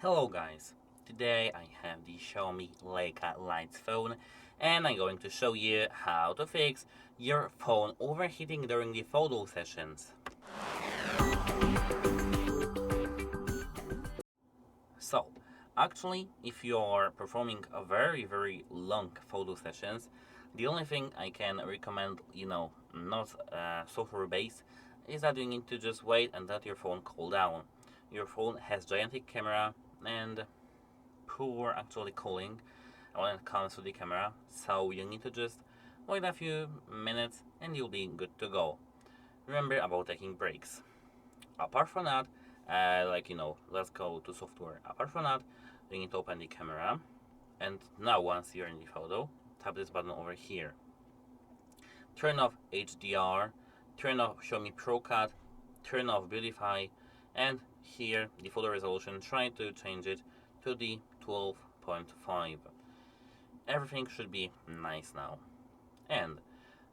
Hello guys, today I have the Xiaomi Leica Leitzphone and I'm going to show you how to fix your phone overheating during the photo sessions. So, actually, if you're performing a very long photo sessions, the only thing I can recommend, not software based, is that you need to just wait and let your phone cool down. Your phone has gigantic camera and poor actually cooling when it comes to the camera, so you need to just wait a few minutes and you'll be good to go. Remember about taking breaks. Apart from that, let's go to software. Apart from that, you need to open the camera, and now once you're in the photo, tap this button over here. Turn off HDR, turn off Xiaomi ProCAD, turn off Beautify, and here the photo resolution, try to change it to the 12.5. Everything should be nice now. And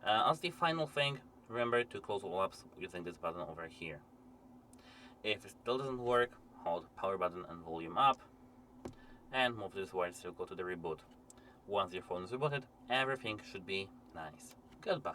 as the final thing, remember to close all apps using this button over here. If it still doesn't work, hold power button and volume up, and move this wire to go to the reboot. Once your phone is rebooted, everything should be nice. Goodbye.